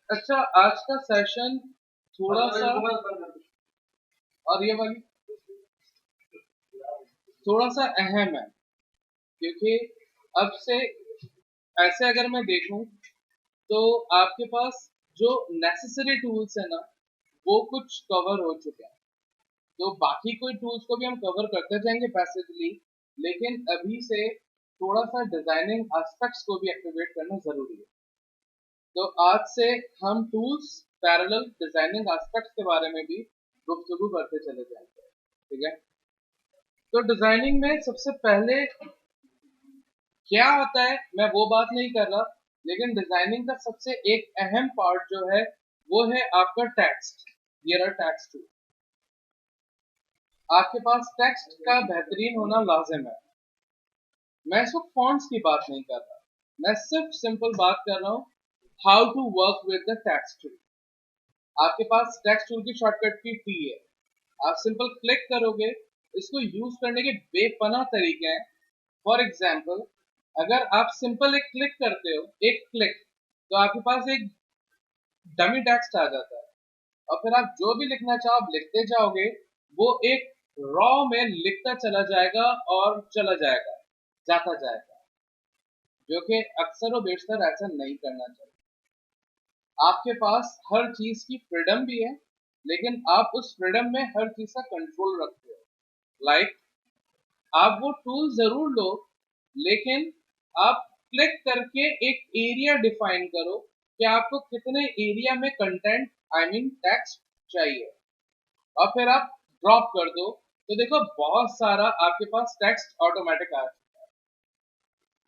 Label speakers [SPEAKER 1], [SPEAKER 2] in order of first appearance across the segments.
[SPEAKER 1] अच्छा, आज का सेशन थोड़ा सा, और ये वाली थोड़ा सा अहम है, क्योंकि अब से ऐसे अगर मैं देखूं तो आपके पास जो नेसेसरी टूल्स है ना, वो कुछ कवर हो चुके हैं। तो बाकी कोई टूल्स को भी हम कवर करते जाएंगे पैसेजली, लेकिन अभी से थोड़ा सा डिजाइनिंग एस्पेक्ट्स को भी एक्टिवेट करना जरूरी है। तो आज से हम टूल्स, पैरेलल डिजाइनिंग एस्पेक्ट्स के बारे में भी गुफ्तगू करते चले जाएंगे। ठीक है, तो डिजाइनिंग में सबसे पहले क्या होता है मैं वो बात नहीं कर रहा, लेकिन डिजाइनिंग का सबसे एक अहम पार्ट जो है वो है आपका टेक्स्ट। ये रहा टेक्स्ट टूल। आपके पास टेक्स्ट का बेहतरीन होना लाजिम है। मैं सिर्फ फॉन्ट्स की बात नहीं कर रहा, मैं सिर्फ सिंपल बात कर रहा हूँ how to work with the text tool. आपके पास टेक्स्ट टूल की शॉर्टकट की टी है, आप सिंपल क्लिक करोगे। इसको यूज करने के बेपनाह तरीके हैं। फॉर एग्जाम्पल, अगर आप सिंपल एक क्लिक करते हो, एक क्लिक, तो आपके पास एक डमी टेक्स्ट आ जाता है, और फिर आप जो भी लिखना चाहो आप लिखते जाओगे। वो एक रॉ में लिखता चला जाएगा और चला जाएगा, जाता जाएगा, जो कि अक्सर और बेशतर ऐसा नहीं करना चाहिए। आपके पास हर चीज की फ्रीडम भी है, लेकिन आप उस फ्रीडम में हर चीज का कंट्रोल रखते हो। लाइक आप वो टूल जरूर लो, लेकिन आप क्लिक करके एक एरिया डिफाइन करो कि आपको कितने एरिया में कंटेंट, आई मीन टेक्स्ट चाहिए, और फिर आप ड्रॉप कर दो। तो देखो बहुत सारा आपके पास टेक्स्ट ऑटोमेटिक आ जाता है।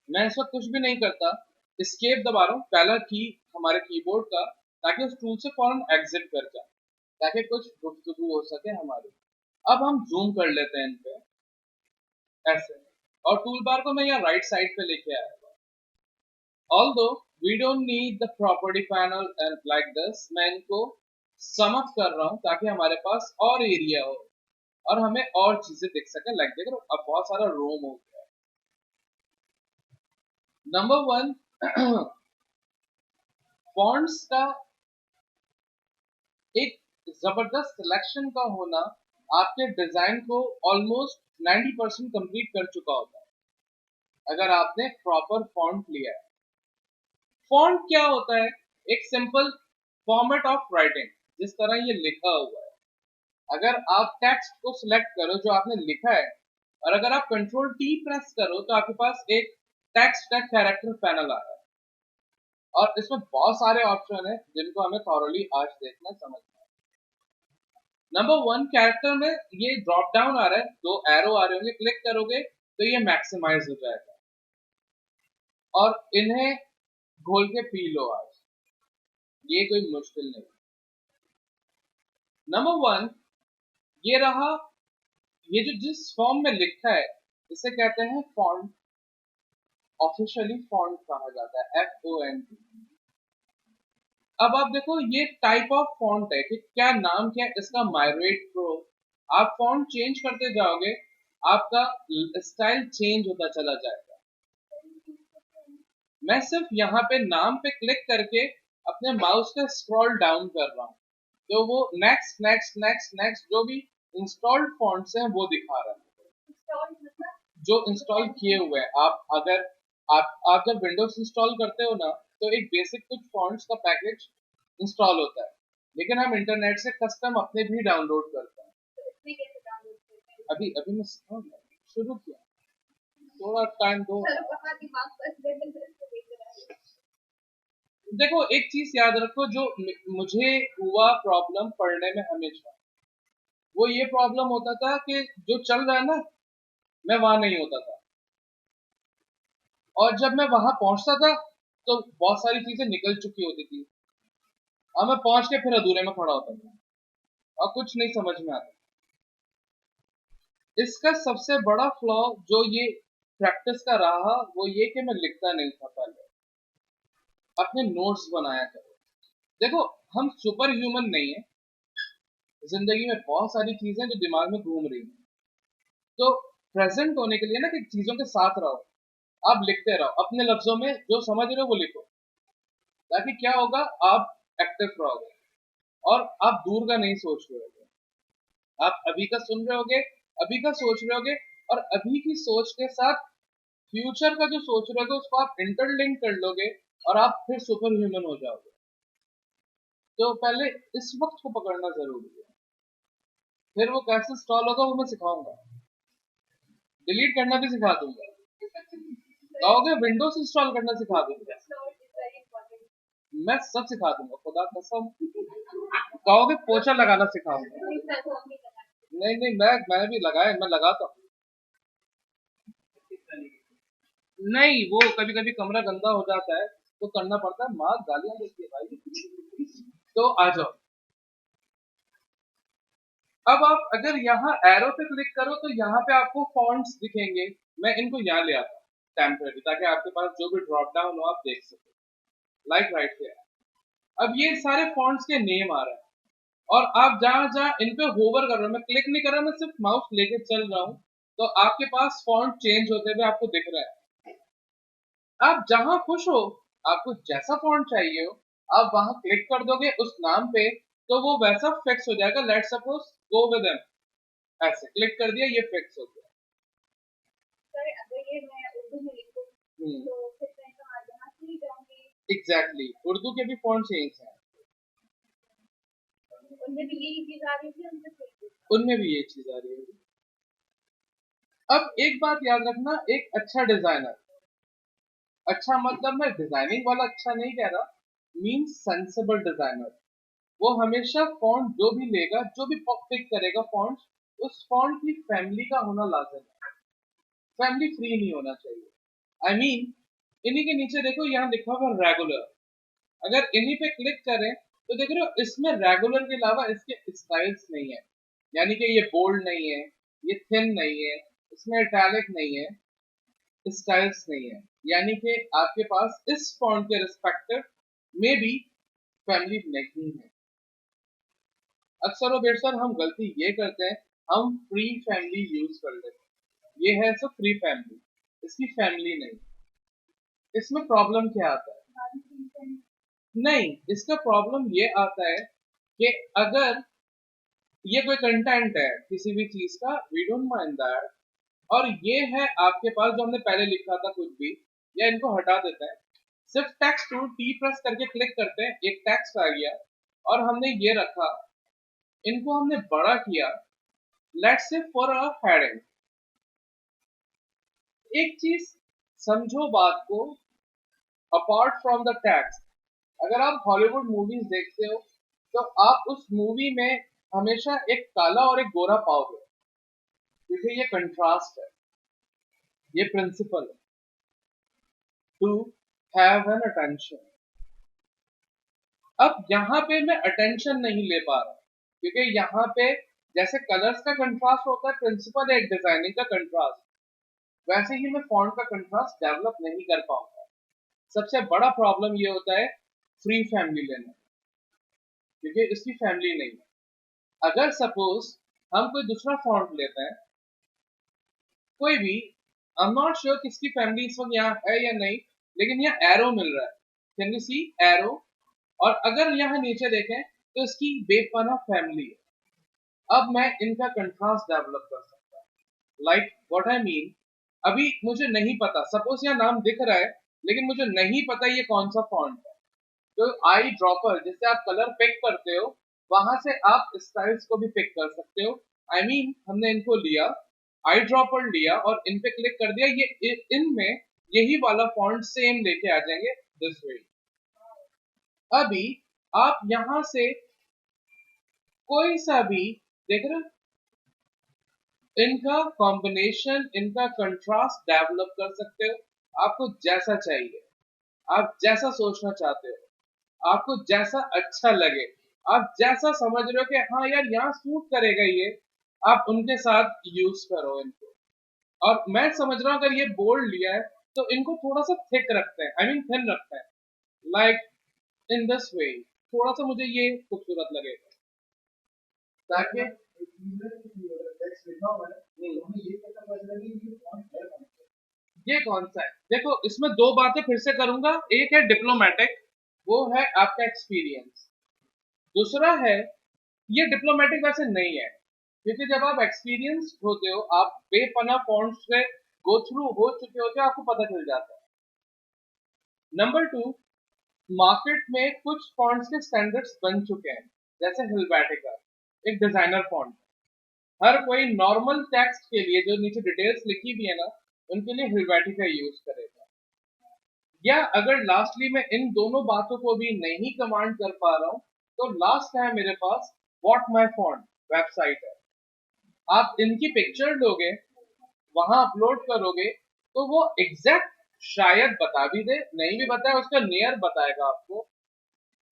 [SPEAKER 1] मैं इस वक्त कुछ भी नहीं करता, एस्केप दबा रहा हूँ, पहला की हमारे कीबोर्ड का, ताकि उस टूल से फौरन एग्जिट कर जाए, ताकि कुछ गुफ्तगू हो सके हमारी। अब हम जूम कर लेते हैं इन पे ऐसे, और टूल बार को मैं यहाँ राइट साइड पे लेके आया हूँ। Although we don't need the property panel and like this, मैं इनको सम अप कर रहा हूँ ताकि हमारे पास और एरिया हो और हमें और चीजें दिख सके। लाइक देखो अब बहुत सारा रोम हो गया। नंबर वन, फॉन्ट्स का एक जबरदस्त सिलेक्शन का होना आपके डिजाइन को ऑलमोस्ट 90% कंप्लीट कर चुका होता है, अगर आपने प्रॉपर फॉन्ट लिया है। फॉन्ट क्या होता है? एक सिंपल फॉर्मेट ऑफ राइटिंग, जिस तरह ये लिखा हुआ है। अगर आप टेक्स्ट को सिलेक्ट करो जो आपने लिखा है, और अगर आप कंट्रोल टी प्रेस करो, तो आपके पास एक टेक्स्ट का कैरेक्टर पैनल आ रहा है, और इसमें बहुत सारे ऑप्शन है जिनको हमें थॉरली आज देखना समझना है। नंबर वन, कैरेक्टर में ये ड्रॉप डाउन आ रहा है, दो एरो आ रहे होंगे, क्लिक करोगे तो ये मैक्सिमाइज हो जाएगा, और इन्हें घोल के पी लो आज, ये कोई मुश्किल नहीं। नंबर वन, ये रहा, ये जो जिस फॉर्म में लिखा है इसे कहते हैं फॉन्ट। ऑफिशियली फॉन्ट कहा जाता है, FONT। अब आप देखो ये टाइप ऑफ फॉन्ट है कि क्या नाम क्या है इसका, माइरेट प्रो। आप फॉन्ट चेंज करते जाओगे, आपका स्टाइल चेंज होता चला जाएगा। मैं सिर्फ यहाँ पे नाम पे क्लिक करके अपने माउस का स्क्रॉल डाउन कर रहा हूँ, तो वो नेक्स्ट नेक्स्ट नेक्स्ट नेक्स्ट जो भी इंस्टॉल्ड फॉन्ट्स हैं वो दिखा रहा है, जो इंस्टॉल किए हुए हैं। आप अगर आप जब विंडोज इंस्टॉल करते हो ना, तो एक बेसिक कुछ फॉन्ट्स का पैकेज इंस्टॉल होता है, लेकिन हम इंटरनेट से कस्टम अपने भी डाउनलोड करते हैं। अभी अभी मैं शुरू किया, थोड़ा टाइम दो। देखो एक चीज याद रखो, जो मुझे हुआ प्रॉब्लम पढ़ने में हमेशा, वो ये प्रॉब्लम होता था कि जो चल रहा है ना, मैं वहां नहीं होता था, और जब मैं वहां पहुंचता था तो बहुत सारी चीजें निकल चुकी होती थी, और मैं पहुंच के फिर अधूरे में खड़ा होता था और कुछ नहीं समझ में आता। इसका सबसे बड़ा फ्लॉ जो ये प्रैक्टिस का रहा वो ये कि मैं लिखता नहीं था पहले, अपने नोट्स बनाया करो। देखो हम सुपर ह्यूमन नहीं है, जिंदगी में बहुत सारी चीजें जो दिमाग में घूम रही हैं, तो प्रेजेंट होने के लिए ना कि चीजों के साथ रहो, आप लिखते रहो अपने लफ्जों में, जो समझ रहे हो वो लिखो, ताकि क्या होगा, आप एक्टिव रहोगे और आप दूर का नहीं सोच रहे होगे, आप अभी का सुन रहे होगे, अभी का सोच रहे होगे, और अभी की सोच के साथ फ्यूचर का जो सोच रहे होगे उसको आप इंटरलिंक कर लोगे और आप फिर सुपर ह्यूमन हो जाओगे। तो पहले इस वक्त को पकड़ना जरूरी है, फिर वो कैसे इंस्टॉल होगा वो मैं सिखाऊंगा, डिलीट करना भी सिखा दूंगा, कहोगे विंडोज इंस्टॉल करना सिखा दूंगा, मैं सब सिखा दूंगा, खुदा कसम, कहोगे पोछा लगाना सिखाऊंगा, नहीं नहीं, मैं भी लगाया, मैं लगाता हूँ, नहीं वो कभी कभी कमरा गंदा हो जाता है तो करना पड़ता है, माँ गालियां देती है भाई। तो आ जाओ, अब आप अगर यहाँ एरो पे क्लिक करो तो यहाँ पे आपको फॉन्ट्स दिखेंगे, मैं इनको यहाँ ले आता हूँ टेम्परेरी, ताकि आपके पास जो भी ड्रॉप डाउन हो आप देख सको, लाइक राइट है। अब ये सारे फॉन्ट्स के नेम आ रहे हैं, और आप जहां जहां इन पे होवर कर रहे हो, मैं क्लिक नहीं कर रहा, मैं सिर्फ माउस लेके चल रहा हूँ, तो आपके पास फॉन्ट चेंज होते हुए आपको दिख रहा है। आप जहां खुश हो, आपको जैसा फॉन्ट चाहिए हो, आप वहां क्लिक कर दोगे उस नाम पे, तो वो वैसा फिक्स हो जाएगा। Let suppose go with M, ऐसे क्लिक कर दिया, ये फिक्स हो गया। सर अगर ये मैं उर्दू में लिखूं तो फिर मैं कहाँ से ही जाऊंगी? एग्जैक्टली, उर्दू के भी फॉन्ट चेंज हैं, उनमें भी यही चीज आ रही थी, उनमें भी ये चीज आ रही है। अब एक बात याद रखना, एक अच्छा डिजाइनर, अच्छा मतलब मैं डिजाइनिंग वाला अच्छा नहीं कह रहा, मींस सेंसिबल डिजाइनर, वो हमेशा फॉन्ट जो भी लेगा, जो भी पिक करेगा फॉन्ट, उस फॉन्ट की फैमिली का होना लाजिम है, फैमिली फ्री नहीं होना चाहिए। आई मीन इन्हीं के नीचे देखो यहाँ लिखा हुआ रेगुलर, अगर इन्हीं पे क्लिक करें तो देख रहे हो इसमें रेगुलर के अलावा इसके स्टाइल्स नहीं है, यानी कि ये बोल्ड नहीं है, ये थिन नहीं है, इसमें इटैलिक नहीं है, स्टाइल्स नहीं है, यानी कि आपके पास इस फॉन्ट के रिस्पेक्टिव में भी फैमिली नहीं है। अक्सर और बेशतर हम गलती ये करते हैं, हम फ्री फैमिली यूज कर लेते हैं, ये है सब फ्री फैमिली, इसकी फैमिली नहीं। इसमें प्रॉब्लम क्या आता है, नहीं इसका प्रॉब्लम ये आता है कि अगर ये कोई कंटेंट है किसी भी चीज का, वी डोंट माइंड दैट, और ये है आपके पास जो हमने पहले लिखा था कुछ भी, या इनको हटा देते हैं, सिर्फ टेक्स्ट टूल टी प्रेस करके क्लिक करते हैं, एक टेक्स्ट आ गया और हमने ये रखा, इनको हमने बड़ा किया, let's say for a heading. एक चीज समझो बात को, अपार्ट फ्रॉम द टेक्स्ट, अगर आप हॉलीवुड मूवीज देखते हो तो आप उस मूवी में हमेशा एक काला और एक गोरा पाओगे, क्योंकि ये कंट्रास्ट है, ये प्रिंसिपल है, टू हैव एन अटेंशन। अब यहाँ पे मैं अटेंशन नहीं ले पा रहा, क्योंकि यहाँ पे जैसे कलर्स का कंट्रास्ट होता है, प्रिंसिपल है एक डिजाइनिंग का कंट्रास्ट, वैसे ही मैं फॉन्ट का कंट्रास्ट डेवलप नहीं कर पाऊंगा। सबसे बड़ा प्रॉब्लम ये होता है फ्री फैमिली लेना, क्योंकि इसकी फैमिली नहीं है। अगर सपोज हम कोई दूसरा फॉन्ट लेते हैं, कोई भी, आई एम नॉट श्योर किसकी फैमिली इस वक्त यहाँ है या नहीं, लेकिन यहाँ एरो मिल रहा है, कैन यू सी एरो, और अगर यहाँ नीचे देखें तो इसकी बेपनाह फैमिली है। अब मैं इनका कंट्रास्ट डेवलप कर सकता हूँ, लाइक व्हाट आई मीन, अभी मुझे नहीं पता, सपोज यहाँ नाम दिख रहा है लेकिन मुझे नहीं पता ये कौन सा फॉन्ट है, तो आई ड्रॉपर जिससे आप कलर पिक करते हो, वहां से आप स्टाइल्स को भी पिक कर सकते हो। आई मीन हमने इनको लिया, आई ड्रॉपर लिया और इन पे क्लिक कर दिया, ये इनमें यही वाला फॉन्ट सेम लेके आ जाएंगे दिस वे। अभी आप यहां से कोई सा भी देख रहे हो, इनका कॉम्बिनेशन, इनका कंट्रास्ट डेवलप कर सकते हो, आपको जैसा चाहिए, आप जैसा सोचना चाहते हो, आपको जैसा अच्छा लगे, आप जैसा समझ रहे हो कि हाँ यार यहाँ सूट करेगा ये, आप उनके साथ यूज करो इनको। और मैं समझ रहा हूँ अगर ये बोल्ड लिया है तो इनको थोड़ा सा थिक रखते हैं, आई मीन थिन रखते हैं, लाइक इन दिस वे, थोड़ा सा मुझे ये खूबसूरत लगेगा, ताकि ये कौन सा है? देखो इसमें दो बातें फिर से करूंगा। एक है डिप्लोमेटिक, वो है आपका एक्सपीरियंस। दूसरा है, ये डिप्लोमेटिक वैसे नहीं है, क्योंकि जब आप एक्सपीरियंस होते हो, आप बेपना फॉन्ट्स से गो थ्रू हो चुके होते हो, आपको पता चल जाता है। नंबर टू, मार्केट में कुछ फॉन्ट्स के स्टैंडर्ड्स बन चुके हैं, जैसे हिलबैटिका, एक डिजाइनर फॉन्ट। हर कोई नॉर्मल टेक्स्ट के लिए जो नीचे डिटेल्स लिखी भी है ना, उनके लिए हिलबैटिका यूज करेगा। या अगर लास्टली मैं इन दोनों बातों को भी नहीं कमांड कर पा रहा हूं, तो लास्ट है मेरे पास व्हाट माय फॉन्ट वेबसाइट है। आप इनकी पिक्चर लोगे, वहां अपलोड करोगे, तो वो एग्जैक्ट शायद बता भी दे, नहीं भी बताए उसका नियर बताएगा आपको।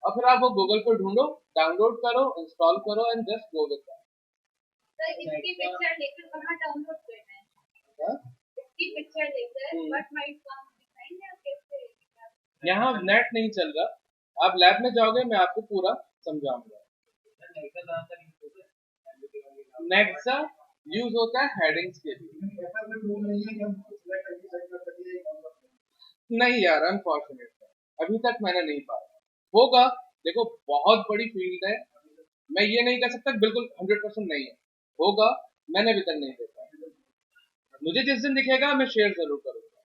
[SPEAKER 1] और फिर आप वो गूगल पर ढूंढो, डाउनलोड करो, इंस्टॉल करो and just go with
[SPEAKER 2] sir इसकी पिक्चर लेकर कहाँ डाउनलोड करना है?
[SPEAKER 1] दैट।
[SPEAKER 2] इसकी पिक्चर लेकर व्हाट माइट कम दिखाएंगे आप कैसे?
[SPEAKER 1] यहाँ नेट नहीं चल रहा, आप लैब में जाओगे, मैं आपको पूरा समझाऊंगा। नेक्सा यूज होता है हेडिंग्स के लिए। नहीं यार, अनफॉर्चुनेट अभी तक मैंने नहीं पाया। होगा, देखो बहुत बड़ी फील्ड है, मैं ये नहीं कह सकता बिल्कुल 100% नहीं है। होगा, मैंने अभी तक नहीं देखा। मुझे जिस दिन दिखेगा मैं शेयर जरूर करूंगा।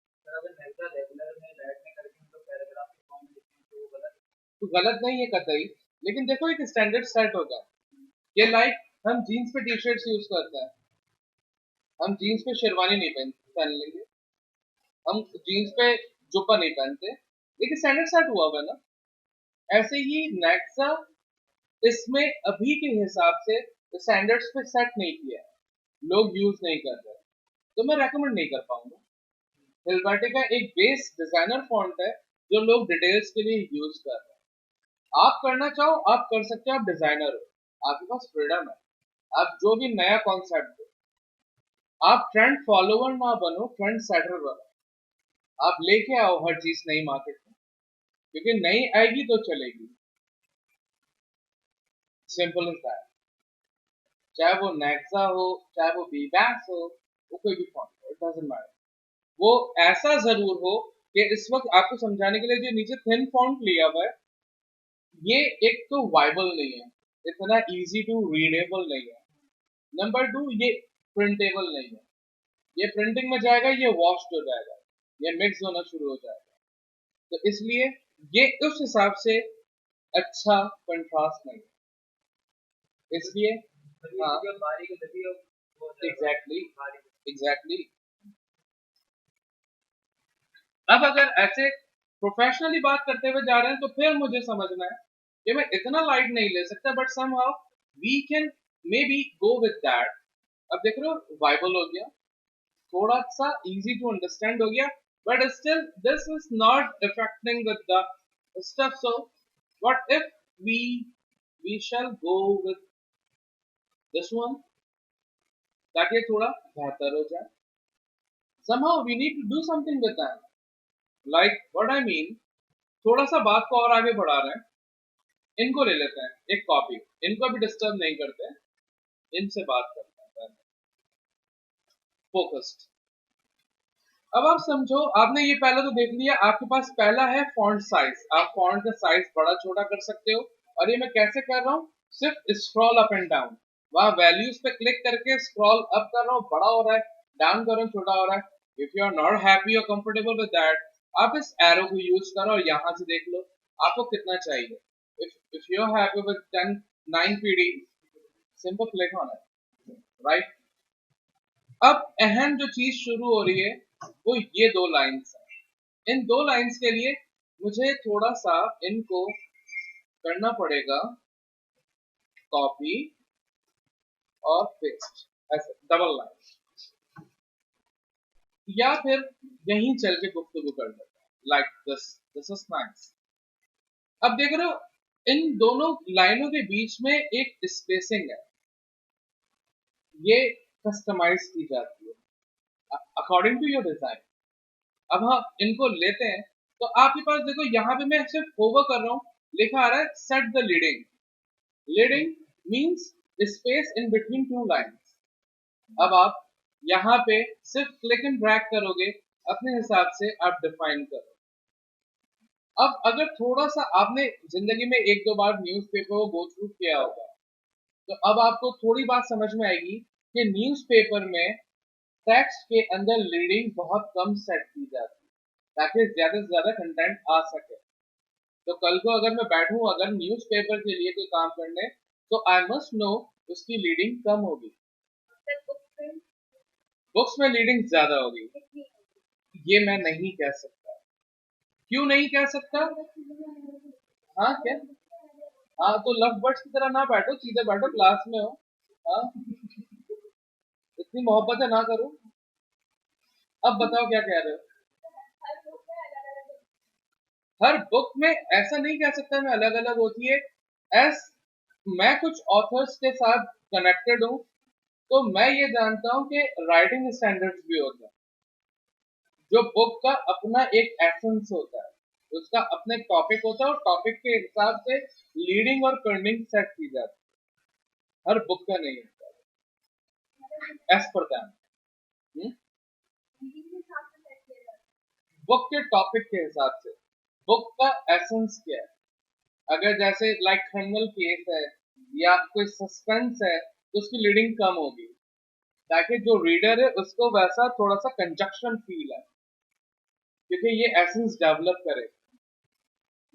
[SPEAKER 1] तो गलत नहीं है कतई, लेकिन देखो एक स्टैंडर्ड सेट होगा। ये लाइक हम जीन्स पे टी शर्ट्स यूज करते हैं, हम जीन्स पे शेरवानी नहीं पहन लेंगे, हम जीन्स पे जुब्बा नहीं पहनते, एक स्टैंडर्ड सेट हुआ हुआ है ना। ऐसे ही नेक्सा इसमें अभी के हिसाब से स्टैंडर्ड्स पे सेट नहीं किया है, लोग यूज नहीं कर रहे, तो मैं रेकमेंड नहीं कर पाऊंगा। हिलबर्टिका एक बेस डिजाइनर फॉन्ट है जो लोग डिटेल्स के लिए यूज कर रहे हैं। आप करना चाहो आप कर सकते हो, आप डिजाइनर हो, आपके पास फ्रीडम है, आप जो भी नया कॉन्सेप्ट दो। आप ट्रेंड फॉलोवर ना बनो, ट्रेंड सेटर बनो। आप लेके आओ हर चीज नई मार्केट में, क्योंकि नई आएगी तो चलेगी। Simple is that. चाहे वो नेक्सा हो, चाहे वो बीबैक्स हो, वो कोई भी फॉन्ट हो, इट डजंट मैटर। वो ऐसा जरूर हो कि इस वक्त आपको समझाने के लिए जो नीचे थिन फॉन्ट लिया हुआ है, ये एक तो वाइबल नहीं है, इतना इजी टू रीडेबल नहीं है। नंबर टू, ये प्रिंटेबल नहीं है। ये प्रिंटिंग में जाएगा, ये वॉश्ड हो जाएगा, ये मिक्स होना शुरू हो जाएगा। तो इसलिए ये उस हिसाब से अच्छा कंट्रास्ट नहीं है, इसलिए हाँ, एग्जैक्टली एग्जैक्टली। अब अगर ऐसे प्रोफेशनली बात करते हुए जा रहे हैं, तो फिर मुझे समझना है कि मैं इतना लाइट नहीं ले सकता, but somehow we can maybe go with that. अब देख रहे हो, वाइबल हो गया, थोड़ा सा इजी टू अंडरस्टैंड हो गया, but still this is not affecting with the stuff. So what if we we shall go with this one, ताकि थोड़ा बेहतर हो जाए। somehow we need to do something with that, like what I mean। थोड़ा सा बात को और आगे बढ़ा रहे हैं, इनको ले लेते हैं एक कॉपी, इनको भी डिस्टर्ब नहीं करते हैं, इनसे बात करते हैं फोकस्ड। अब आप समझो, आपने ये पहले तो देख लिया, आपके पास पहला है फॉन्ट साइज। आप फॉन्ट का साइज बड़ा छोटा कर सकते हो, और ये मैं कैसे कर रहा हूँ, सिर्फ स्क्रॉल अप एंड डाउन, वहां वैल्यूज पे क्लिक करके स्क्रॉल अप कर रहा हूँ, बड़ा हो रहा है, डाउन कर रहा हूँ, छोटा हो रहा है। If you are not happy और कंफर्टेबल विद दैट, आप इस एरो को यूज करो और यहाँ से देख लो आपको कितना चाहिए। If you are happy with 10 9 PD, simple click on it, right. अब अहम जो चीज शुरू हो रही है, वो ये दो लाइंस है। इन दो लाइंस के लिए मुझे थोड़ा सा इनको करना पड़ेगा कॉपी और पेस्ट, ऐसे डबल लाइन, या फिर यहीं चल के गुफ्तगू कर लेते हैं, लाइक दिस इज नाइस। अब देख रहे हो, इन दोनों लाइनों के बीच में एक स्पेसिंग है, ये कस्टमाइज की जाती है अकॉर्डिंग टू योर डिजाइन। अब हम इनको लेते हैं, तो आपके पास देखो, यहाँ पे मैं सिर्फ होवर कर रहा हूँ, लिखा आ रहा है set the leading. Leading means space in between two lines. अब आप यहाँ पे सिर्फ क्लिक एंड ड्रैग करोगे, अपने हिसाब से आप डिफाइन करो। अब अगर थोड़ा सा आपने जिंदगी में एक दो बार न्यूज़पेपर को गो थ्रू किया होगा, तो अब आपको थोड़ी बात समझ में आएगी कि न्यूज़पेपर में टेक्स्ट के अंदर रीडिंग बहुत कम सेट की जाती है ताकि ज्यादा से ज्यादा कंटेंट आ सके। तो कल को अगर मैं बैठूं अगर न्यूज़पेपर के लिए कोई काम करने, तो आई मस्ट नो उसकी रीडिंग कम होगी, बुक्स में रीडिंग ज्यादा होगी। ये मैं नहीं कह सकता। क्यों नहीं कह सकता? हाँ क्या? हाँ तो लव बर्ड्स की तरह ना बैठो, सीधे बैठो, क्लास में हो। हाँ, इतनी मोहब्बतें ना करो। अब बताओ क्या कह रहे हो? हर बुक में ऐसा नहीं कह सकता मैं अलग अलग होती है। एस मैं कुछ ऑथर्स के साथ कनेक्टेड हूँ, तो मैं ये जानता हूँ कि राइटिंग स्टैंडर्ड्स भी होते हैं। जो बुक का अपना एक एसेंस होता है, उसका अपने टॉपिक होता है और टॉपिक के हिसाब से लीडिंग और कर्निंग सेट की जाती है। हर बुक का नहीं होता एज पर दैम। बुक के टॉपिक के हिसाब से बुक का एसेंस क्या है। अगर जैसे लाइक क्रिमिनल केस है या कोई सस्पेंस है, तो उसकी लीडिंग कम होगी ताकि जो रीडर है उसको वैसा थोड़ा सा कंजक्शन फील है, क्योंकि ये एसेंस डेवलप करे।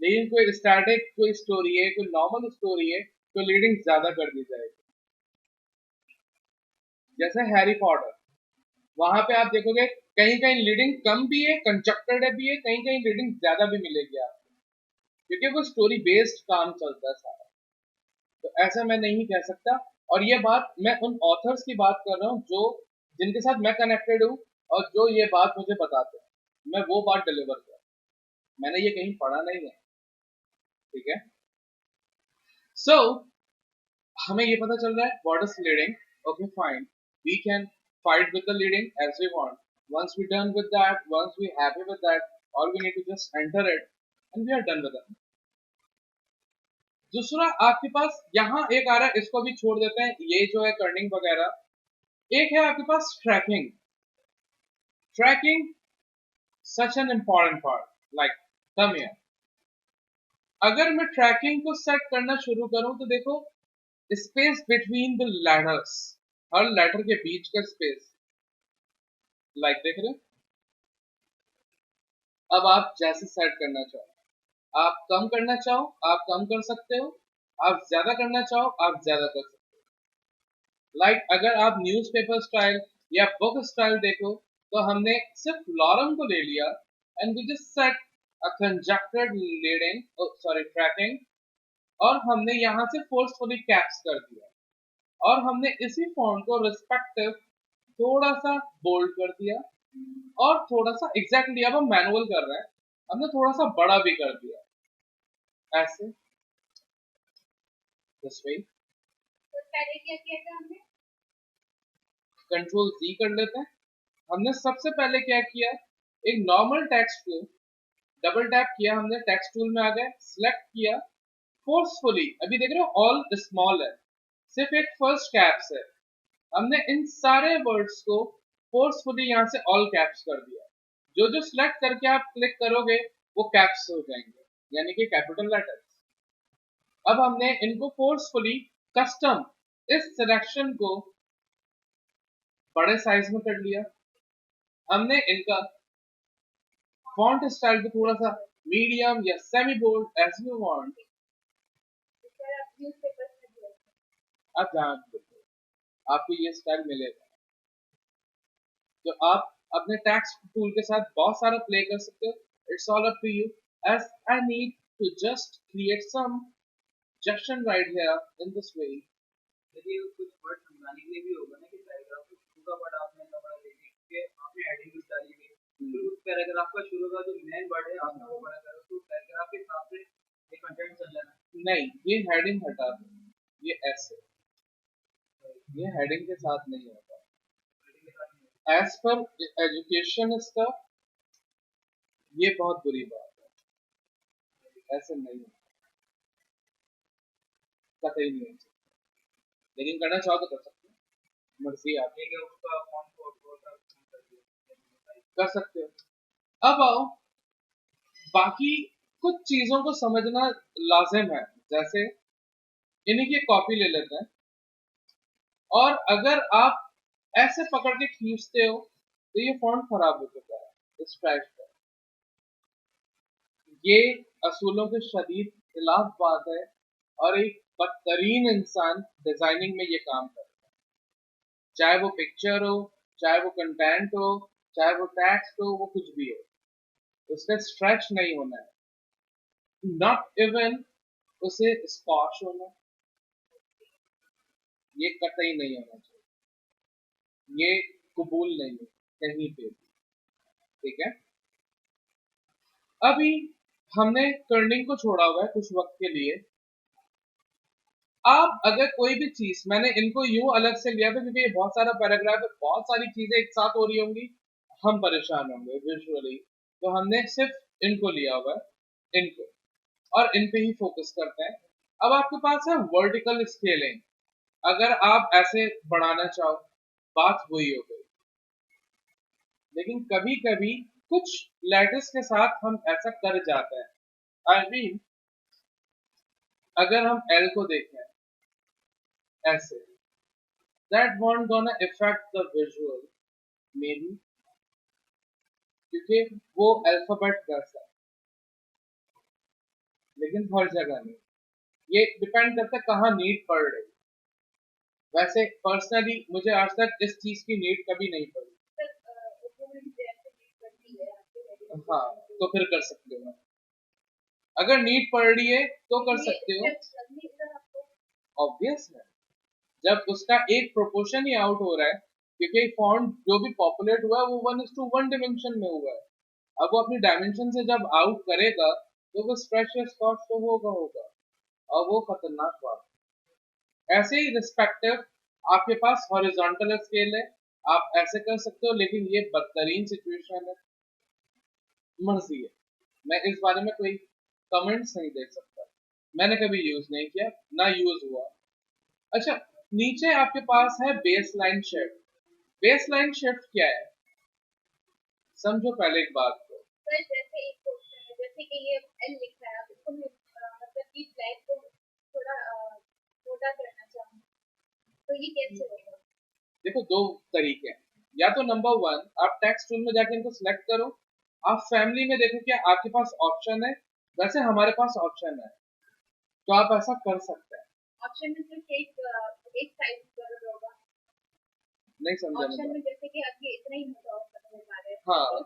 [SPEAKER 1] लेकिन कोई स्टैटिक कोई स्टोरी है, कोई नॉर्मल स्टोरी है, तो लीडिंग ज्यादा कर दी जाएगी। जैसे हैरी पॉटर, वहां पे आप देखोगे कहीं कहीं लीडिंग कम भी है, कंस्ट्रक्टेड भी है, कहीं कहीं लीडिंग ज्यादा भी मिलेगी आपको, क्योंकि वो स्टोरी बेस्ड काम चलता है सारा। तो ऐसा मैं नहीं कह सकता। और ये बात मैं उन ऑथर्स की बात कर रहा हूँ जो जिनके साथ मैं कनेक्टेड हूँ और जो ये बात मुझे बताते हैं, मैं वो बात डिलीवर कर, मैंने ये कहीं पढ़ा नहीं है। ठीक है। सो हमें ये पता चल रहा है what is leading. Okay fine, we can fight with the leading as we want. Once we're done with that, once we're happy with that, all we need to just enter it and we are done with it. दूसरा आपके पास यहाँ एक आ रहा है, इसको भी छोड़ देते हैं, ये जो है कर्निंग वगैरह। एक है आपके पास tracking. Tracking such an important part, like come here. अगर मैं ट्रैकिंग को सेट करना शुरू करूं तो देखो, स्पेस बिटवीन द लैडर्स, हर लेटर के बीच का स्पेस, लाइक देख रहे हो। अब आप जैसे सेट करना चाहो, आप कम करना चाहो आप कम कर सकते हो, आप ज्यादा करना चाहो आप ज्यादा कर सकते हो। लाइक अगर आप न्यूज़पेपर स्टाइल या बुक स्टाइल देखो, तो हमने सिर्फ लॉरम को ले लिया and we just set a contracted leading, sorry tracking, और हमने यहाँ से फोर्सफुली कैप्स कर दिया, और हमने इसी फॉन्ट को रिस्पेक्टिव थोड़ा सा बोल्ड कर दिया, और थोड़ा सा एग्जैक्टली अब हम मैनुअल कर रहे हैं, हमने थोड़ा सा बड़ा भी कर दिया, ऐसे दिस वे।
[SPEAKER 2] तो पहले क्या किया था हमने?
[SPEAKER 1] कंट्रोल Z कर लेते हैं। हमने सबसे पहले क्या किया, एक नॉर्मल टेक्स्ट को डबल टैप किया, हमने टेक्स्ट टूल में आ गए, सिलेक्ट किया फोर्सफुली, अभी देख रहे हो ऑल स्मॉल है, सिर्फ एक फर्स्ट कैप्स है, हमने इन सारे वर्ड्स को फोर्सफुली यहाँ से ऑल कैप्स कर दिया। जो जो सिलेक्ट करके आप क्लिक करोगे वो कैप्स हो जाएंगे, यानी कि कैपिटल लेटर्स। अब हमने इनको फोर्सफुली कस्टम इस सिलेक्शन को बड़े साइज में कर लिया। हमने इनका फॉन्ट स्टाइल को थोड़ा सा मीडियम या semi bold as you want.
[SPEAKER 2] Sir आप न्यूज़पेपर में दिया
[SPEAKER 1] आप जहाँ आपको ये स्टाइल मिलेगा, तो आप अपने टैक्स टूल के साथ बहुत सारा प्ले कर सकते हो। It's all up to you, as I need to just create some junction right here in this way.
[SPEAKER 3] देखिए कुछ वर्ड समझाने के लिए भी होगा ना कि पैराग्राफ को शुरू का वर्ड आपने इतना बड़ा ले लिया कि आपने हेडिंग भी डाली है, फिर उस पैराग्राफ का शुरू का जो मेन वर्ड है आपने वो बड़ा करो, तो पैराग्राफ के हिसाब से ये कंटेंट चल जाना।
[SPEAKER 1] नहीं, ये हेडिंग हटा दो, ये ऐसे, ये हेडिंग के साथ नहीं होता। एज पर एजुकेशन इसका ये बहुत बुरी बात है, ऐसे नहीं होता, कतई नहीं हो सकता। लेकिन करना चाहो तो कर सकते हो, मर्जी आपकी।
[SPEAKER 3] ठीक है, उसका फॉन्ट को थोड़ा सा कम कर दिया।
[SPEAKER 1] कर सकते हो। अब आओ बाकी कुछ चीजों को समझना लाजिम है, जैसे इन्हीं की कॉपी ले लेते हैं, और अगर आप ऐसे पकड़ के खींचते हो तो ये फॉन्ट खराब हो चुका है, स्क्रैच पर। ये असूलों के शदीद खिलाफ बात है, और एक बदतरीन इंसान डिजाइनिंग में ये काम करता है, चाहे वो पिक्चर हो, चाहे वो कंटेंट हो, चाहे वो टेक्स्ट हो, वो कुछ भी हो, उसका स्ट्रेच नहीं होना है, नॉट इवन उसे स्पॉश होना, ये कतई नहीं होना चाहिए, ये कबूल नहीं है कहीं पे भी, ठीक है। अभी हमने कर्निंग को छोड़ा हुआ है कुछ वक्त के लिए। आप अगर कोई भी चीज, मैंने इनको यूं अलग से लिया था क्योंकि ये बहुत सारा पैराग्राफ है, बहुत सारी चीजें एक साथ हो रही होंगी, हम परेशान होंगे विजुअली, तो हमने सिर्फ इनको लिया हुआ है, इनको, और इन पे ही फोकस करते हैं। अब आपके पास है वर्टिकल स्केलिंग, अगर आप ऐसे बढ़ाना चाहो, बात वही हो गई। लेकिन कभी कभी कुछ लेटर्स के साथ हम ऐसा कर जाते हैं। आई मीन अगर हम एल को देखें ऐसे, that want gonna effect the visual may be, क्योंकि वो अल्फाबेट जैसा है, लेकिन हर जगह नहीं। ये डिपेंड करता है कहाँ नीड पड़ रही। वैसे पर्सनली मुझे आज तक इस चीज की नीड कभी नहीं पड़ी। हाँ, तो फिर कर सकते हो, अगर नीड पड़ रही है तो कर सकते हो, ऑब्वियस है। जब उसका एक प्रोपोर्शन ही आउट हो रहा है, क्योंकि फॉन्ट जो भी पॉपुलेट हुआ है वो 1:1 डिमेंशन में हुआ है, अब वो अपनी डायमेंशन से जब आउट करेगा तो वो स्ट्रेच या स्कॉच तो होगा, और वो खतरनाक बात है। ऐसे ही रिस्पेक्टिव आपके पास हॉरिजॉन्टल स्केल है, आप ऐसे कर सकते हो, लेकिन ये बदतरीन सिचुएशन है, मर्जी है, मैं इस बारे में कोई कमेंट्स नहीं दे सकता, मैंने कभी यूज नहीं किया, ना यूज हुआ। अच्छा, नीचे आपके पास है base line shift. Base line shift क्या है, समझो पहले एक बात को।
[SPEAKER 2] सर जैसे एक क्वेश्चन है, जैसे कि ये एल लिखा है, अब इसको मैं मतलब कि फ्लैग को थोड़ा छोटा करना चाहूँ, तो ये कैसे होगा?
[SPEAKER 1] देखो दो तरीके हैं, या तो नंबर वन आप टेक्स्ट टूल में जाके इनको सिलेक्ट करो, आप फैमिली में देखो क्या आपके पास ऑप्शन है, वैसे हमारे पास ऑप्शन है, तो आप ऐसा कर सकते हैं।
[SPEAKER 2] ऑप्शन में सिर्फ एक साइज कलर होगा,
[SPEAKER 1] नहीं समझा
[SPEAKER 2] ऑप्शन में जैसे कि अभी इतना ही मोटा हो पा रहे हैं,
[SPEAKER 1] हाँ,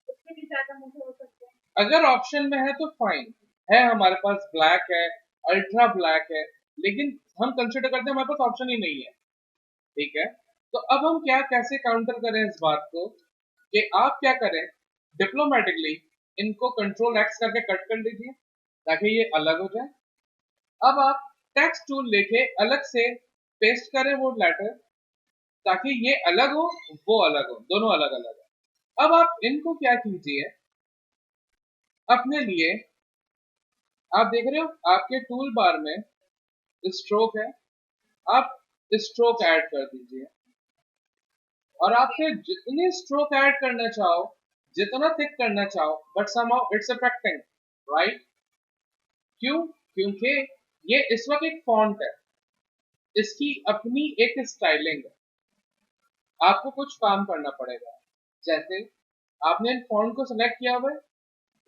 [SPEAKER 2] तो उससे भी ज्यादा मोटा हो सकते हैं।
[SPEAKER 1] अगर ऑप्शन में है तो फाइन है, हमारे पास ब्लैक है, अल्ट्रा ब्लैक है, लेकिन हम कंसिडर करते हैं हमारे पास ऑप्शन ही नहीं है, ठीक है। तो अब हम क्या कैसे काउंटर करें इस बात को, कि आप क्या करें, डिप्लोमेटिकली इनको कंट्रोल एक्स करके कट कर लीजिए ताकि ये अलग हो जाए। अब आप टेक्स्ट टूल लेके अलग से पेस्ट करें वो लेटर, ताकि ये अलग हो, वो अलग हो, दोनों अलग अलग है। अब आप इनको क्या कीजिए, अपने लिए आप देख रहे हो आपके टूल बार में स्ट्रोक है, आप स्ट्रोक ऐड कर दीजिए, और आप फिर जितनी स्ट्रोक ऐड करना चाहो, जितना थिक करना चाहो, but somehow it's affecting, right? क्यों? क्योंकि ये इस वक्त एक फॉन्ट है, इसकी अपनी एक स्टाइलिंग है, आपको कुछ काम करना पड़ेगा। जैसे आपने फॉन्ट को सिलेक्ट किया हुआ है,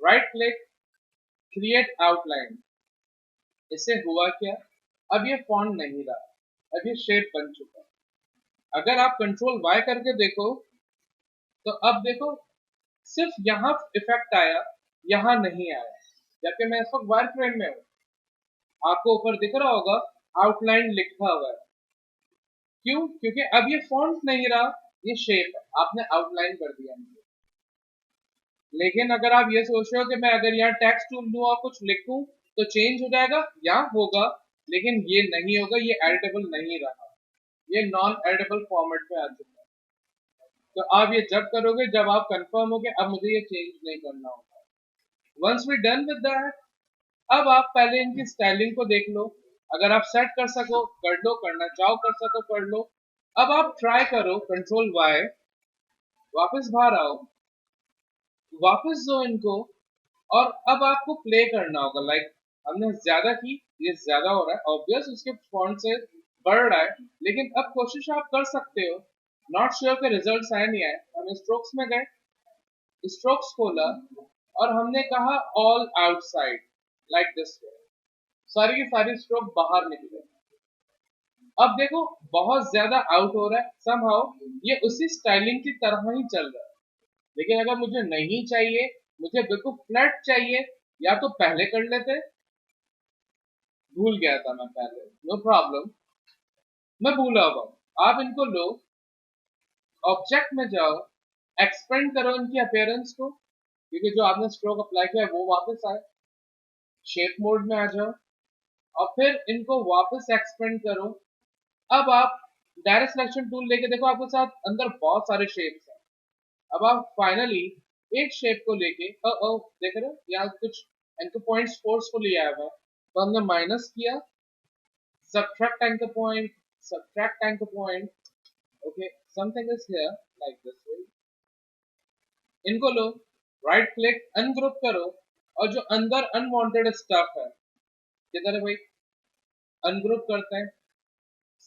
[SPEAKER 1] राइट क्लिक, क्रिएट आउटलाइन, इससे हुआ क्या, अब ये फॉन्ट नहीं रहा, अब ये शेप बन चुका है। अगर आप कंट्रोल वाई करके देखो, तो अब देखो सिर्फ यहाँ इफेक्ट आया, यहाँ नहीं आया, जबकि मैं इस वक्त वायर फ्रेम में हूँ, आपको ऊपर दिख रहा होगा आउटलाइन लिखा हुआ है। क्यों? क्योंकि अब ये फॉन्ट नहीं रहा, ये शेप है, आपने आउटलाइन कर दिया मुझे। लेकिन अगर आप ये सोच रहे हो कि मैं अगर यहाँ टेक्स्ट टूल लूँ और कुछ लिखूं तो चेंज हो जाएगा, यहाँ होगा, लेकिन ये नहीं होगा, ये एडिटेबल नहीं रहा, ये नॉन एडिटेबल फॉर्मेट में आ चुका है। तो आप ये जब करोगे जब आप कंफर्म हो कि अब मुझे ये चेंज नहीं करना होगा। Once we done with that, अब आप पहले इनकी स्टाइलिंग को देख लो, अगर आप सेट कर सको कर लो, करना चाहो कर सको कर लो। अब आप ट्राई करो, कंट्रोल वाई, वापस बाहर आओ, वापस दो इनको, और अब आपको प्ले करना होगा। लाइक हमने ज्यादा की, ये ज्यादा हो रहा है ऑब्वियस, उसके फॉन्ट से बढ़ रहा है, लेकिन अब कोशिश आप कर सकते हो। नॉट श्योर के रिजल्ट्स आए नहीं आए। हम स्ट्रोक्स में गए, स्ट्रोक्स खोला, और हमने कहा all outside, like this way, सारी की सारी स्ट्रोक बाहर निकले। अब देखो बहुत ज्यादा आउट हो रहा है, समहाउ ये उसी स्टाइलिंग की तरह ही चल रहा है। लेकिन अगर मुझे नहीं चाहिए, मुझे बिल्कुल फ्लैट चाहिए, या तो पहले कर लेते, भूल गया था मैं पहले, नो प्रॉब्लम, मैं भूला हुआ हूं। आप इनको लो, ऑब्जेक्ट में जाओ, एक्सपेंड करो इनकी अपीयरेंस को, क्योंकि जो आपने स्ट्रोक अप्लाई किया है वो वापस आए। शेप मोड में आ जाओ, और फिर इनको वापस एक्सपेंड करो। अब आप डायरेक्ट सिलेक्शन टूल लेके देखो, आपके साथ अंदर बहुत सारे शेप्स हैं। अब आप फाइनली एक शेप को लेके, देख रहे हो यहाँ कुछ एंकर पॉइंट्स फोर्सफुली आया हुआ है, तो हमने माइनस किया, subtract anchor point, subtract anchor point, okay, something is here like this way। इनको लो, राइट क्लिक, अनग्रुप करो, और जो अंदर अनवांटेड स्टफ है, किधर है भाई, अनग्रुप करते हैं,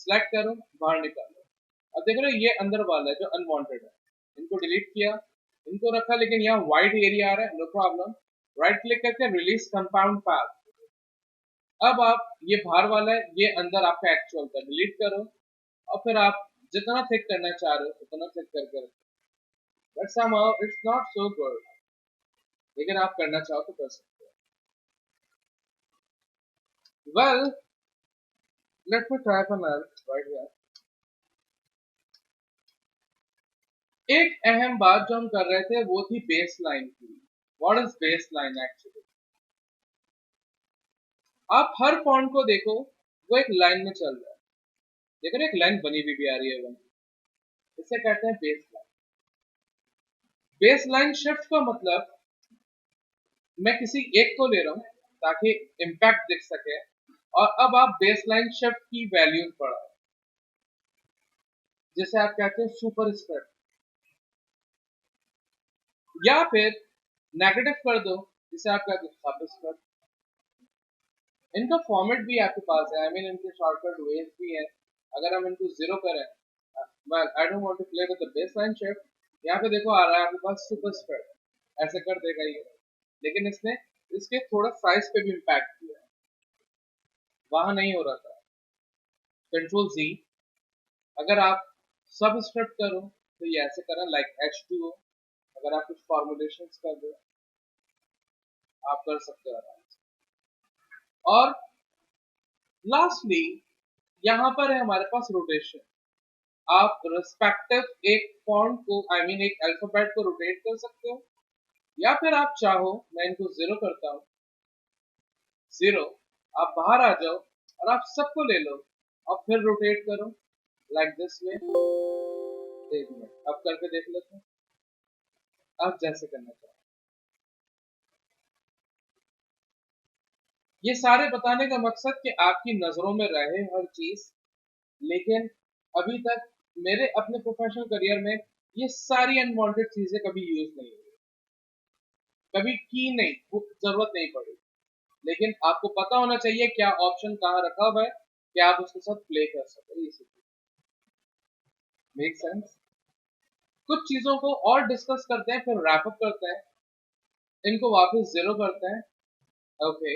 [SPEAKER 1] सिलेक्ट करो, बाहर निकालो। अब देख रहे हो ये अंदर वाला है जो अनवांटेड है, इनको डिलीट किया, इनको रखा, लेकिन यहाँ व्हाइट एरिया आ रहा है, नो प्रॉब्लम, राइट क्लिक करके रिलीज कंपाउंड पाथ। अब आप ये बाहर वाला है, ये अंदर आपका एक्चुअल का, डिलीट करो, और फिर आप जितना थिक करना चाह रहे हो उतना थिक करके रखो। But somehow it's not so good, लेकिन आप करना चाहो तो कर सकते हो। Well, let me try for now right here। एक अहम बात जो हम कर रहे थे वो थी बेस लाइन की। What is base line actually? आप हर फॉन्ट को देखो, वो एक लाइन में चल रहा है, देखो एक लाइन बनी हुई भी आ रही है बनी, इसे कहते हैं base line. Base line shift का मतलब, मैं किसी एक को ले रहा हूं ताकि इम्पैक्ट दिख सके, और अब आप बेस लाइन शिफ्ट की वैल्यूज बढ़ाओ, जिसे आप कहते हैं सुपर स्क्रिप्ट, या फिर नेगेटिव कर दो, जिसे आप कहते हैं सब स्क्रिप्ट। इनका फॉर्मेट भी आपके पास है, आई मीन इनके शॉर्टकट वेज भी है। अगर हम इनको जीरो करें, well I don't want to play with the base line shift, यहाँ पे देखो आ रहा है आपके पास सुपर स्क्रिप्ट, ऐसे कर देगा ये, लेकिन इसने इसके थोड़ा साइज पे भी इम्पैक्ट किया है, वहां नहीं हो रहा था। कंट्रोल जी, अगर आप सब स्क्रिप्ट करो तो ये ऐसे करना, लाइक H2O। अगर आप कुछ फॉर्मुलेशंस कर दो, आप कर सकते हो आराम से। और लास्टली यहाँ पर है हमारे पास रोटेशन। आप रिस्पेक्टिव एक फॉन्ट को, आई मीन एक अल्फाबेट को रोटेट कर सकते हो, या फिर आप चाहो, मैं इनको जीरो करता हूँ, जीरो, आप बाहर आ जाओ और आप सबको ले लो और फिर रोटेट करो, लाइक दिस वे। एक मिनट अब करके देख लेते हैं, आप जैसे करना चाहो। ये सारे बताने का मकसद कि आपकी नजरों में रहे हर चीज, लेकिन अभी तक मेरे अपने प्रोफेशनल करियर में ये सारी अनवांटेड चीजें कभी यूज नहीं हुई, कभी की नहीं, जरूरत नहीं पड़ी। लेकिन आपको पता होना चाहिए क्या ऑप्शन कहाँ रखा हुआ है कि आप उसके साथ प्ले कर सके। Make sense? कुछ चीजों को और डिस्कस करते हैं, फिर रैप अप करते हैं, इनको वापस जीरो करते हैं। ओके,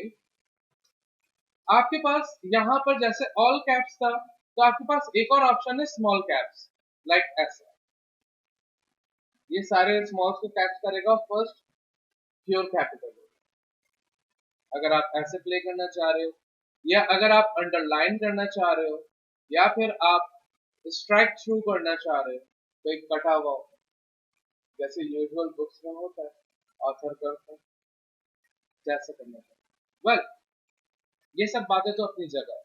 [SPEAKER 1] आपके पास यहाँ पर जैसे ऑल कैप्स था, तो आपके पास एक और ऑप्शन है स्मॉल कैप्स, लाइक ऐसा। ये सारे स्मॉल को कैप्स करेगा, फर्स्ट प्योर कैपिटल। अगर आप ऐसे प्ले करना चाह रहे हो, या अगर आप अंडरलाइन करना चाह रहे हो, या फिर आप स्ट्राइक थ्रू करना चाह रहे हो, तो एक कटा हुआ हो, जैसे यूजुअल बुक्स में होता है, ऑथर करता है, जैसे करना चाह रहे। वेल, ये सब बातें तो अपनी जगह है।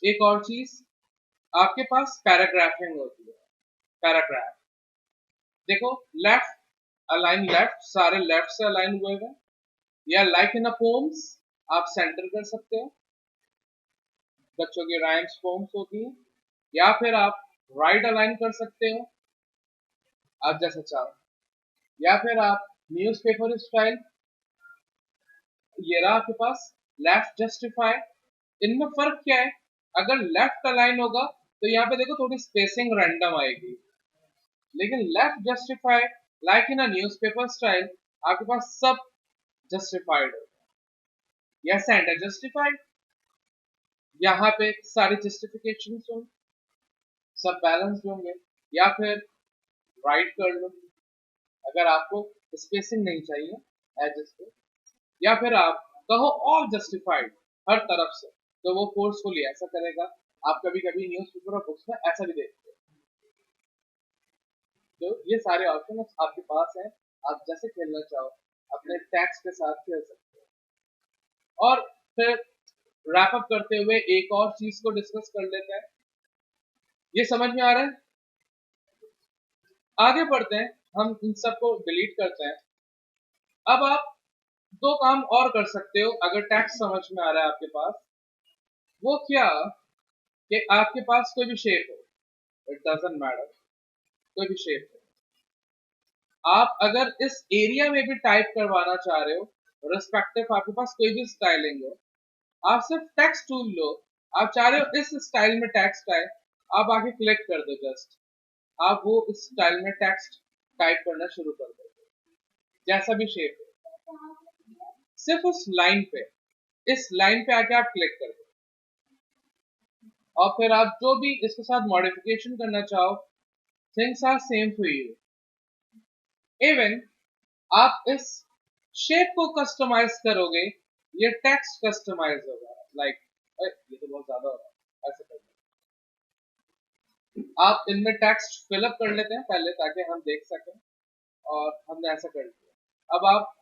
[SPEAKER 1] एक और चीज, आपके पास पैराग्राफिंग होती है। पैराग्राफ देखो, लेफ्ट अलाइन, लेफ्ट सारे लेफ्ट से अलाइन हुए हैं, या लाइक इन अ पोम्स आप सेंटर कर सकते हो, बच्चों की राइम्स पोम्स होती है, या फिर आप राइट अलाइन कर सकते हो, आप जैसा चाहो, या फिर आप न्यूज़पेपर स्टाइल, ये रहा आपके पास लेफ्ट जस्टिफाई। इनमें फर्क क्या है? अगर लेफ्ट अलाइन होगा तो यहाँ पे देखो थोड़ी स्पेसिंग रैंडम आएगी, लेकिन left justify like in a newspaper style आपके पास सब जस्टिफाइड होगा। या सेंटर जस्टिफाइड, यहाँ पे सारी जस्टिफिकेशन होंगे, सब बैलेंस होंगे। या फिर राइट कर लो अगर आपको स्पेसिंग नहीं चाहिए एजेस पे, या फिर आप कहो ऑल जस्टिफाइड हर तरफ से, तो वो फोर्सफुली ऐसा करेगा। आप कभी कभी न्यूज़पेपर और बुक्स में ऐसा भी देखते हैं। तो ये सारे ऑप्शन आपके पास हैं, आप जैसे खेलना चाहो अपने टैक्स के साथ खेल सकते हो। और फिर रैप अप करते हुए एक और चीज को डिस्कस कर लेते हैं। ये समझ में आ रहा है? आगे बढ़ते हैं, हम इन सबको डिलीट करते हैं। अब आप दो काम और कर सकते हो अगर टैक्स समझ में आ रहा है आपके पास। वो क्या कि आपके पास कोई भी शेप हो, इट डजंट मैटर, कोई भी शेप हो, आप अगर इस एरिया में भी टाइप करवाना चाह रहे हो रिस्पेक्टिव आपके पास कोई भी स्टाइलिंग हो, आप सिर्फ टेक्स्ट टूल लो। आप चाह रहे हो इस स्टाइल में टेक्स्ट आए, आप आके क्लिक कर दो, जस्ट आप वो इस स्टाइल में टेक्स्ट टाइप करना शुरू कर दो, जैसा भी शेप है। सिर्फ उस लाइन पे, इस लाइन पे आके आप क्लिक कर दो, और फिर आप जो भी इसके साथ मॉडिफिकेशन करना चाहो, things are same for you. Even आप इस शेप को कस्टमाइज करोगे, ये टेक्स्ट कस्टमाइज होगा। लाइक ये तो बहुत ज्यादा हो रहा है, ऐसे कर आप इनमें टेक्स्ट फिलअप कर लेते हैं पहले ताकि हम देख सकें, और हमने ऐसा कर दिया। अब आप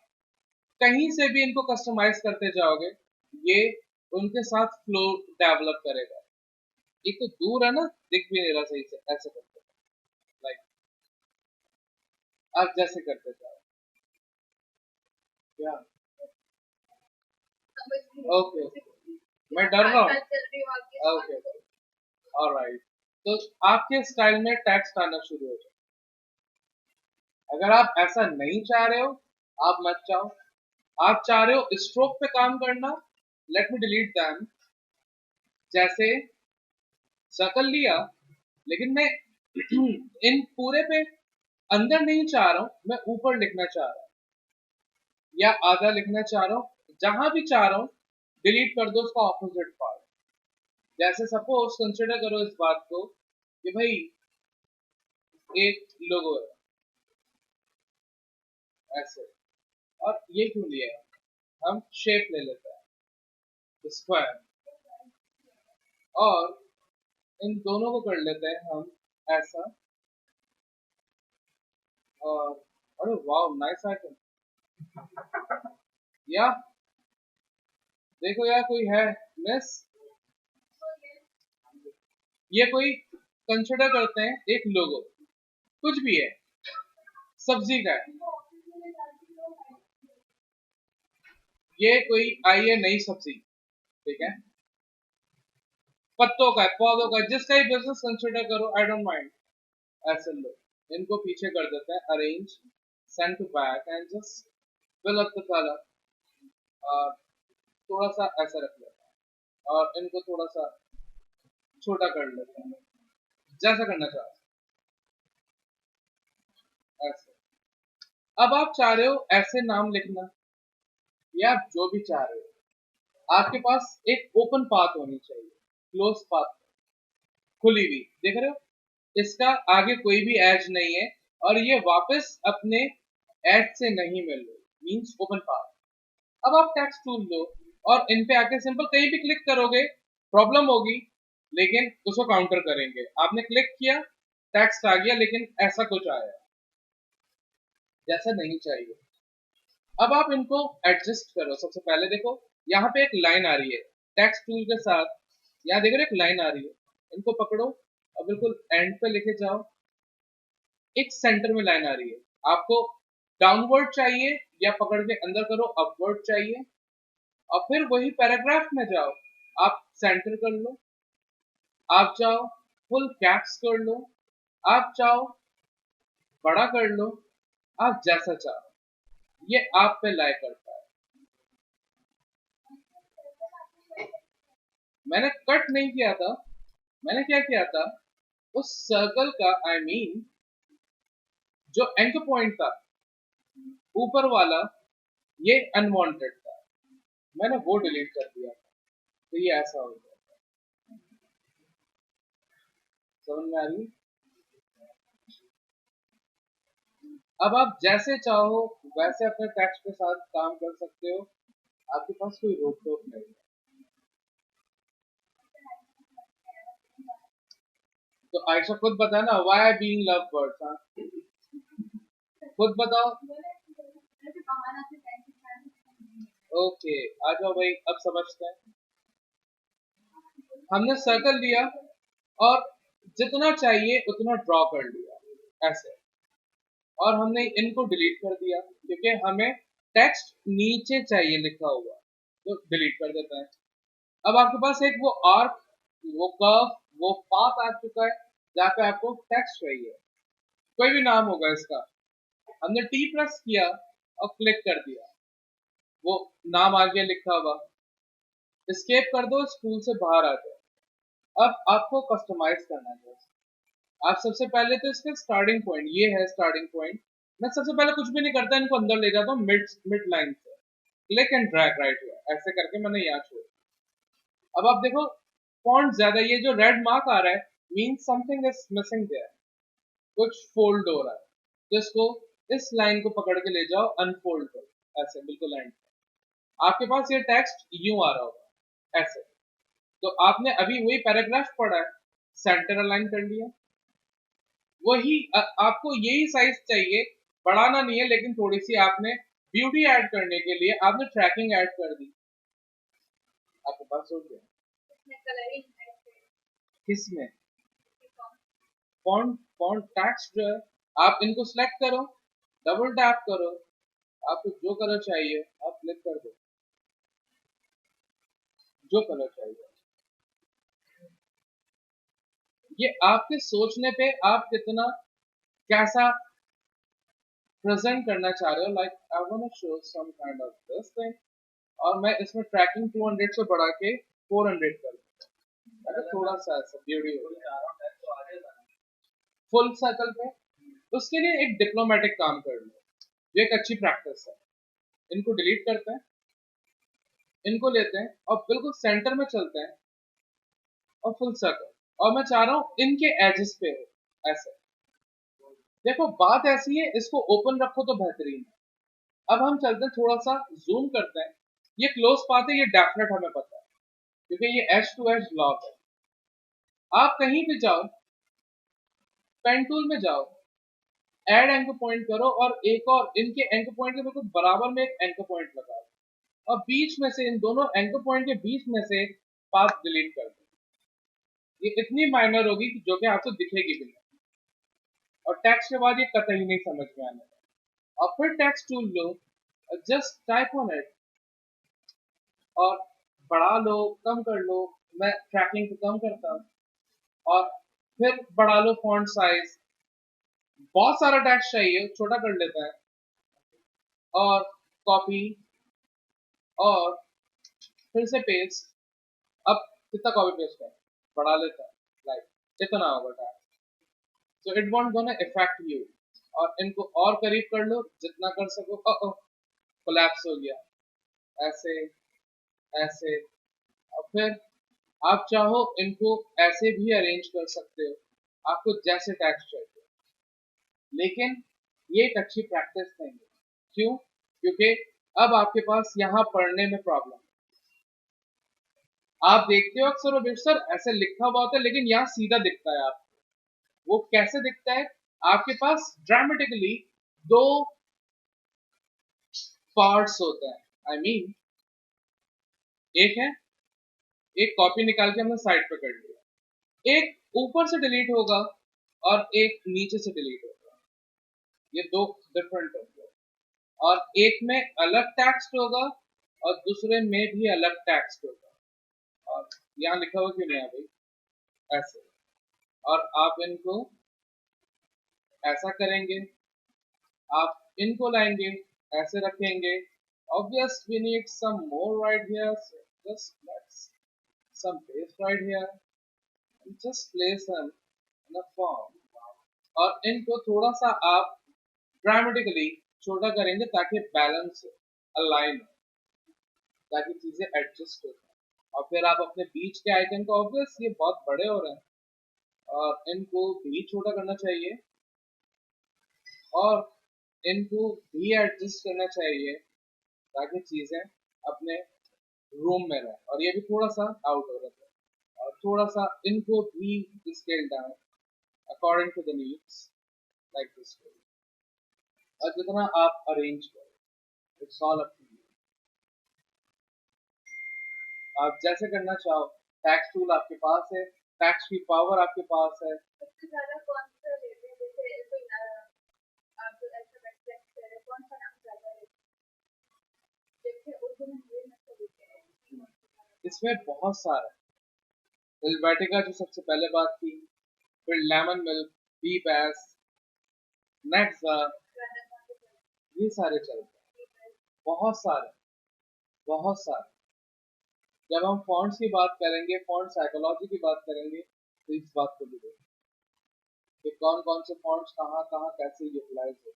[SPEAKER 1] कहीं से भी इनको कस्टमाइज करते जाओगे, ये उनके साथ फ्लो डेवलप करेगा। एक तो दूर है ना, दिख भी नहीं रहा सही से, ऐसे करते लाइक आप जैसे करते जाओ। क्या ओके ओके, मैं डर रहा हूँ। ओके ऑलराइट, तो आपके स्टाइल में टेक्स्ट आना शुरू हो जाए। अगर आप ऐसा नहीं चाह रहे हो, आप मत चाहो। आप चाह रहे हो स्ट्रोक पे काम करना, लेट मी डिलीट दैम। जैसे सर्कल लिया, लेकिन मैं इन पूरे पे अंदर नहीं चाह रहा हूं, मैं ऊपर लिखना चाह रहा हूं या आधा लिखना चाह रहा हूं, जहां भी चाह रहा हूं डिलीट कर दो उसका ऑपोजिट पार्ट। जैसे सपोज कंसिडर करो इस बात को कि भाई एक लोगो है ऐसे, और ये क्यों लिया है, हम शेप ले लेते हैं स्क्वायर, और इन दोनों को कर लेते हैं हम ऐसा। और अरे वाह नाइस आइटम। या देखो यार कोई है मिस, ये कोई कंसिडर करते हैं एक लोगो, कुछ भी है, सब्जी का है, ये कोई आई है नई सब्जी, ठीक है, पत्तों का है, पौधों का है, जिसका ही बिजनेस कंसिडर करो, आई डोंट माइंड। ऐसे लो, इनको पीछे कर देते हैं arrange, send to back and just fill up the colour. और थोड़ा सा ऐसा रख लेते हैं, और इनको थोड़ा सा छोटा कर लेते हैं, जैसा करना चाहो ऐसे। अब आप चाह रहे हो ऐसे नाम लिखना, या आप जो भी चाह रहे हो, आपके पास एक ओपन पाथ होनी चाहिए, क्लोज पाथ, खुली हुई, देख रहे हो इसका आगे कोई भी एज नहीं है, और ये वापस अपने एज से नहीं मिल रही, मींस ओपन पाथ। अब आप टेक्स्ट टूल लो और इन पे आके सिंपल कहीं भी क्लिक करोगे, प्रॉब्लम होगी, लेकिन उसको काउंटर करेंगे। आपने क्लिक किया, टेक्स्ट आ गया, लेकिन ऐसा कुछ आया जैसा नहीं चाहिए। अब आप इनको एडजस्ट करो। सबसे पहले देखो यहाँ पे एक लाइन आ रही है टेक्स्ट टूल के साथ, यहाँ देखो एक लाइन आ रही है, इनको पकड़ो और बिल्कुल एंड पे लेके जाओ। एक सेंटर में लाइन आ रही है, आपको डाउनवर्ड चाहिए या पकड़ के अंदर करो अपवर्ड चाहिए, और फिर वही पैराग्राफ में जाओ, आप सेंटर कर लो, आप चाहो फुल कैप्स कर लो, आप चाहो बड़ा कर लो, आप जैसा चाहो। ये आप पे लाई करता है। मैंने कट नहीं किया था, मैंने क्या किया था, उस सर्कल का आई मीन जो एंकर पॉइंट था ऊपर वाला, ये अनवांटेड था, मैंने वो डिलीट कर दिया था। तो ये ऐसा हो गया। समझ में आ रही? अब आप जैसे चाहो वैसे अपने टेक्स्ट के साथ काम कर सकते हो, आपके पास कोई रोक टोक नहीं है। तो आयशा खुद बताओ ना, व्हाई बीइंग लव बर्ड्स? हाँ, खुद बताओ। ओके, आ जाओ भाई, अब समझते हैं। हमने सर्कल लिया और जितना चाहिए उतना ड्रॉ कर लिया ऐसे, और हमने इनको डिलीट कर दिया क्योंकि हमें टेक्स्ट नीचे चाहिए लिखा हुआ, तो डिलीट कर देते हैं। अब आपके पास एक वो आर्क, वो कर्व, वो पाथ आ चुका है जहाँ पे आपको टेक्स्ट चाहिए, कोई भी नाम होगा इसका। हमने टी प्रेस किया और क्लिक कर दिया, वो नाम आ गया लिखा हुआ। एस्केप कर दो, स्कूल से बाहर आ जाओ। अब आपको कस्टमाइज करना है। आप सबसे पहले तो इसका स्टार्टिंग पॉइंट, ये है स्टार्टिंग पॉइंट। मैं सबसे पहले कुछ भी नहीं करता, इनको अंदर ले जाता हूँ मिड मिड लाइन से, क्लिक एंड ड्रैग राइट हुआ, ऐसे करके मैंने यहाँ छोड़। अब आप देखो फॉन्ट ज्यादा, ये जो रेड मार्क आ रहा है means something is missing there, कुछ फोल्ड हो रहा है। तो इसको, इस लाइन को पकड़ के ले जाओ, अनफोल्ड करो ऐसे बिल्कुल लाइन पे। आपके पास ये टेक्स्ट यूं आ रहा होगा ऐसे। तो आपने अभी वही पैराग्राफ पढ़ा है, सेंटर अलाइन कर लिया, वही आपको यही साइज चाहिए, बढ़ाना नहीं है, लेकिन थोड़ी सी आपने ब्यूटी ऐड करने के लिए आपने ट्रैकिंग ऐड कर दी, आपके पास हो गया। किसमें? फॉन्ट, फॉन्ट टेक्स्ट जो है, आप इनको सिलेक्ट करो, डबल टैप करो, आपको जो कलर चाहिए आप क्लिक कर दो, जो कलर चाहिए। ये आपके सोचने पे आप कितना, कैसा प्रेजेंट करना चाह रहे हो। Like I want to show some kind of this thing, और मैं इसमें ट्रैकिंग 200 से बढ़ा के 400 कर दूं, अगर थोड़ा सा ऐसा ब्यूटी हो जाए फुल सर्कल पे। उसके लिए एक डिप्लोमेटिक काम कर लो, ये एक अच्छी प्रैक्टिस है। इनको डिलीट करते हैं, इनको लेते हैं और बिल्कुल सेंटर में चलते हैं और फुल सर्कल, और मैं चाह रहा हूँ इनके एजेस पे हो ऐसे। देखो बात ऐसी है, इसको ओपन रखो तो बेहतरीन है। अब हम चलते हैं, थोड़ा सा जूम करते हैं। ये क्लोज पाथ है, ये डेफिनेट हमें पता है क्योंकि ये एज टू एज लॉक है। आप कहीं भी जाओ, पेन टूल में जाओ, ऐड एंकर पॉइंट करो, और एक और इनके एंकर पॉइंट के बिल्कुल बराबर में एक एंकर पॉइंट लगाओ, और बीच में से इन दोनों एंकर पॉइंट के बीच में से पाथ डिलीट कर दो। ये इतनी माइनर होगी कि जो कि आपको दिखेगी भी नहीं, और टेक्स्ट के बाद ये कतई नहीं समझ में आने वाला। और फिर text tool low, just type on it, और बढ़ा लो, कम कर लो। मैं ट्रैकिंग को कम करता हूँ, और फिर बढ़ा लो फॉन्ट साइज। बहुत सारा टेक्स्ट चाहिए, छोटा कर लेता है, और कॉपी, और फिर से पेस्ट। अब कितना कॉपी पेस्ट है, बढ़ा लेता है, लाइक इतना होगा text, so it won't gonna effect you. और इनको और करीब कर लो जितना कर सको। कोलैप्स हो गया, ऐसे ऐसे। और फिर आप चाहो इनको ऐसे भी अरेंज कर सकते हो, आपको जैसे टेक्स्ट चाहिए। लेकिन ये एक अच्छी प्रैक्टिस नहीं है। क्यों? क्योंकि अब आपके पास यहाँ पढ़ने में प्रॉब्लम है। आप देखते हो अक्सर और बेशतर ऐसे लिखा हुआ होता है, लेकिन यहाँ सीधा दिखता है आपको। वो कैसे दिखता है? आपके पास ड्रामेटिकली दो पार्ट्स होते हैं। आई मीन एक है, एक कॉपी निकाल के हमने साइड पे कर लिया, एक ऊपर से डिलीट होगा और एक नीचे से डिलीट होगा। ये दो डिफरेंट होंगे, और एक में अलग टेक्स्ट होगा और दूसरे में भी अलग टेक्स्ट होगा। और यहाँ लिखा हुआ क्यों नहीं है भाई? ऐसे। और आप इनको ऐसा करेंगे, आप इनको लाएंगे, ऐसे रखेंगे. Obvious we need some more right here, so just let's some base right here and just place them in a form. और इनको थोड़ा सा आप ड्रामेटिकली छोटा करेंगे ताकि बैलेंस अलाइन हो, ताकि चीजें एडजस्ट हो जाए. और फिर आप अपने बीच के आइकन को, ऑब्वियस ये बहुत बड़े हो रहे हैं और इनको भी छोटा करना चाहिए और इनको भी एडजस्ट करना चाहिए ताकि चीजें अपने रूम में रहें. और ये भी थोड़ा सा आउट हो रहा है और थोड़ा सा इनको भी scale down according to the needs like this. और जितना आप अरेंज करो, it's all up to you. आप जैसे करना चाहो. टैक्स टूल आपके पास है, टैक्स की पावर आपके पास है.
[SPEAKER 2] सबसे ज़्यादा कौन सा लेते हैं, जैसे कोई आप जो अल्फाबेट सेलेक्ट करें, कौन सा नाम ज़्यादा लेते हैं? जैसे उर्दू में हिंदी में तो लेते हैं.
[SPEAKER 1] इसमें बहुत सारे. हेल्वेटिका जो सबसे पहले बात की, फिर लेमन मिल्क, बी बैस, नेक्सा, ये सारे चलते हैं. बहुत सारे, बहुत सारे. जब हम फॉन्ट्स की बात करेंगे, फॉन्ट साइकोलॉजी की बात करेंगे, तो इस बात को भी देखेंगे कि कौन कौन से फॉन्ट्स कहाँ कहाँ कैसे यूटिलाइज हो.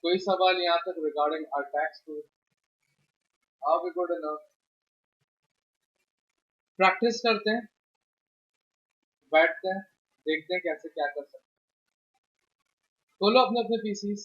[SPEAKER 1] कोई सवाल यहाँ तक regarding our text tool? How we good enough? Practice करते हैं, बैठते हैं, देखते हैं कैसे क्या कर सकते हैं. खोलो अपने अपने पीसीस.